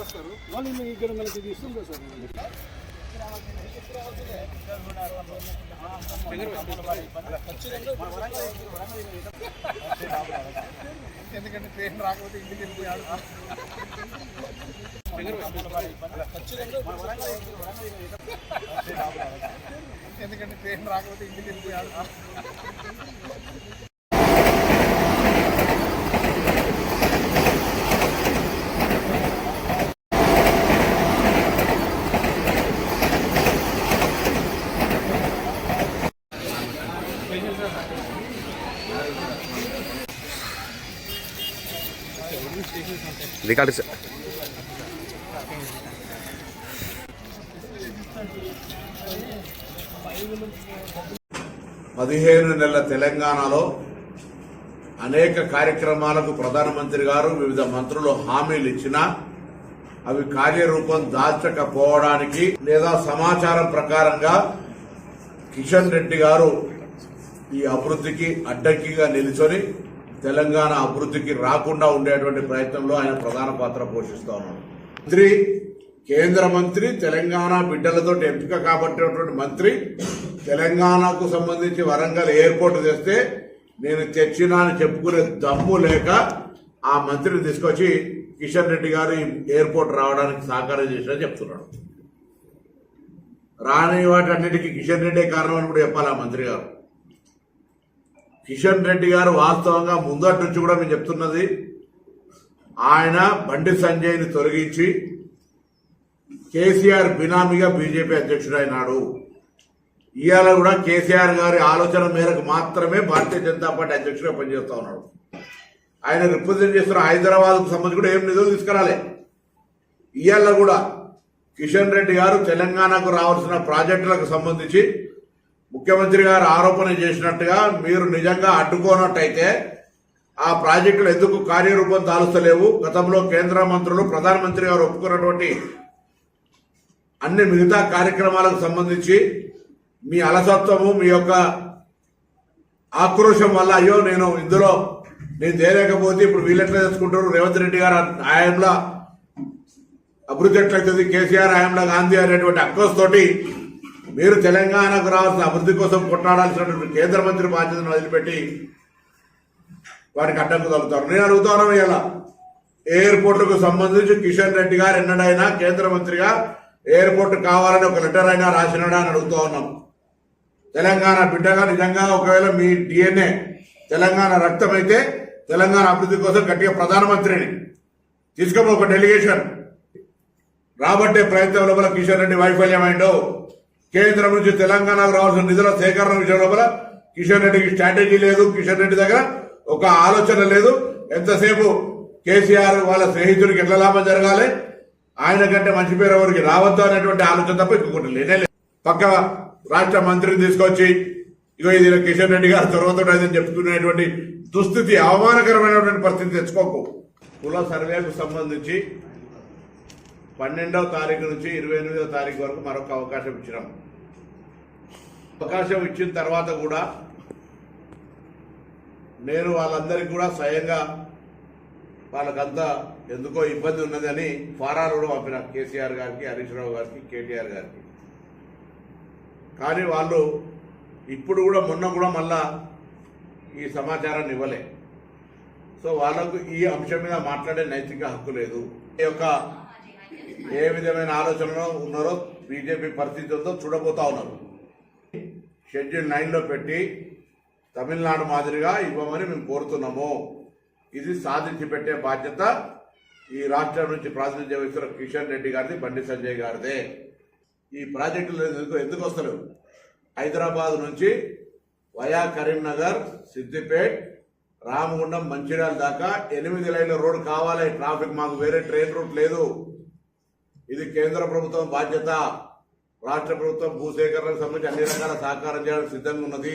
వస్తారు వాళ్ళు ఇక్కడ మనకి ఇస్తుంది సార్. ఎందుకంటే ట్రైన్ రాకపోతే ఇంటికి వెళ్ళిపోయాడు. ఎందుకంటే ట్రైన్ రాకపోతే ఇంటికి వెళ్ళిపోయాడు. రికార్డు 15 నెలల తెలంగాణలో అనేక కార్యక్రమాలకు ప్రధానమంత్రి గారు వివిధ మంత్రులు హామీలు ఇచ్చినా అవి కార్యరూపం దాల్చకపోవడానికి లేదా సమాచారం ప్రకారంగా కిషన్ రెడ్డి గారు ఈ అభివృద్ధికి అడ్డంకిగా నిలుచొని తెలంగాణ అభివృద్ధికి రాకుండా ఉండేటువంటి ప్రయత్నంలో ఆయన ప్రధాన పాత్ర పోషిస్తా ఉన్నారు. కేంద్ర మంత్రి, తెలంగాణ బిడ్డలతో ఎంపిక కాబట్టినటువంటి మంత్రి తెలంగాణకు సంబంధించి వరంగల్ ఎయిర్పోర్ట్ తెస్తే నేను తెచ్చినా అని చెప్పుకునే దమ్ము లేక ఆ మంత్రిని తీసుకొచ్చి కిషన్ రెడ్డి గారు ఈ ఎయిర్పోర్ట్ రావడానికి సహకారం చేసినని చెప్తున్నాడు. రాని వాటన్నిటికీ కిషన్ రెడ్డి కారణం అని కూడా చెప్పాలి ఆ మంత్రి గారు. కిషన్ రెడ్డి గారు వాస్తవంగా ముందటి నుంచి కూడా మేము చెప్తున్నది, ఆయన బండి సంజయ్ని తొలగించి కేసీఆర్ బినామీగా బీజేపీ అధ్యక్షుడు అయినాడు. ఇవాళ కూడా కేసీఆర్ గారి ఆలోచన మేరకు మాత్రమే భారతీయ జనతా పార్టీ అధ్యక్షుడిగా పనిచేస్తా ఉన్నాడు. ఆయన రిప్రజెంట్ చేస్తున్న హైదరాబాద్కు సంబంధించి కూడా ఏం నిధులు తీసుకురాలే. ఇవాళ కూడా కిషన్ రెడ్డి గారు తెలంగాణకు రావాల్సిన ప్రాజెక్టులకు సంబంధించి ముఖ్యమంత్రి గారు ఆరోపణ చేసినట్టుగా మీరు నిజంగా అడ్డుకోనట్టయితే ఆ ప్రాజెక్టులు ఎందుకు కార్యరూపం దాలుస్తలేవు? గతంలో కేంద్ర మంత్రులు, ప్రధానమంత్రి గారు ఒప్పుకున్నటువంటి అన్ని మిగతా కార్యక్రమాలకు సంబంధించి మీ అలసత్వము, మీ యొక్క ఆక్రోశం వల్ల అయ్యో నేను తేలేకపోతే ఇప్పుడు వీళ్ళెట్లా తెచ్చుకుంటారు, రేవంత్ రెడ్డి గారు హయాంలో అభివృద్ధి ఎట్లయితుంది, కేసీఆర్ హయాంలో గాంధీ అనేటువంటి అక్రోశ్ తోటి మీరు తెలంగాణకు రావాల్సిన అభివృద్ధి కోసం కొట్లాడాల్సినటువంటి కేంద్ర మంత్రి బాధ్యతను వదిలిపెట్టి వారికి అడ్డంకు తగ్గుతారు. నేను అడుగుతాను, ఇలా ఎయిర్పోర్టుకు సంబంధించి కిషన్ రెడ్డి గారు ఎన్నడైనా కేంద్ర మంత్రిగా ఎయిర్పోర్ట్ కావాలని ఒక లెటర్ అయినా రాసినాడా అని అడుగుతా ఉన్నాం. తెలంగాణ బిడ్డగా నిజంగా ఒకవేళ మీ డిఎన్ఏ తెలంగాణ రక్తం అయితే తెలంగాణ అభివృద్ధి కోసం గట్టిగా ప్రధానమంత్రిని తీసుకుని ఒక డెలిగేషన్ రాబట్టే ప్రయత్నం లోపల కిషన్ రెడ్డి వైఫల్యమైందో, కేంద్రం నుంచి తెలంగాణకు రావాల్సిన నిధుల సేకరణ విషయం లోపల కిషన్ రెడ్డికి స్ట్రాటజీ లేదు, కిషన్ రెడ్డి దగ్గర ఒక ఆలోచన లేదు. ఎంతసేపు కేసీఆర్ వాళ్ళ స్నేహితుడికి ఎట్లా లాభం జరగాలి, ఆయన కంటే మంచి పేరు ఎవరికి రావద్దు అనేటువంటి ఆలోచన తప్ప ఇంకొకటి లేనే లేదు. పక్క రాష్ట్ర మంత్రిని తీసుకొచ్చి ఇగో ఇది కిషన్ రెడ్డి గారు చొరవతోడని చెప్పుకునేటువంటి దుస్థితి, అవమానకరమైనటువంటి పరిస్థితి తెచ్చుకోకు. కుల సర్వేకు సంబంధించి 12వ తారీఖు నుంచి 28వ తారీఖు వరకు మరొక అవకాశం ఇచ్చినాం. అవకాశం ఇచ్చిన తర్వాత కూడా నేను వాళ్ళందరికీ కూడా స్వయంగా వాళ్ళకంతా ఎందుకో ఇబ్బంది ఉన్నదని ఫారాలు కూడా పంపిన కేసీఆర్ గారికి, హరీష్ రావు గారికి, కేటీఆర్ గారికి. కానీ వాళ్ళు ఇప్పుడు కూడా మొన్న కూడా మళ్ళా ఈ సమాచారాన్ని ఇవ్వలే. సో వాళ్ళకు ఈ అంశం మీద మాట్లాడే నైతిక హక్కు లేదు. ఈ యొక్క ఏ విధమైన ఆలోచనలో ఉన్నారో బీజేపీ పరిస్థితి ఉందో చూడబోతా ఉన్నారు. షెడ్యూల్ 9లో పెట్టి తమిళనాడు మాదిరిగా ఇవ్వమని మేము కోరుతున్నాము. ఇది సాధించి పెట్టే బాధ్యత ఈ రాష్ట్రం నుంచి ప్రాతినిధ్యం వహిస్తున్న కిషన్ రెడ్డి గారిది, బండి సంజయ్ గారిదే. ఈ ప్రాజెక్టులు ఎందుకు వస్తలేవు? హైదరాబాద్ నుంచి వయా కరీంనగర్, సిద్దిపేట్, రామగుండం, మంచిర్యాల దాకా 8 లైన్ల రోడ్డు కావాలి. ట్రాఫిక్ మాకు వేరే ట్రైన్ రూట్ లేదు. ఇది కేంద్ర ప్రభుత్వం బాధ్యత. రాష్ట్ర ప్రభుత్వం భూసేకరణకు సంబంధించి అన్ని రకాల సహకారం చేయడానికి సిద్ధంగా ఉన్నది.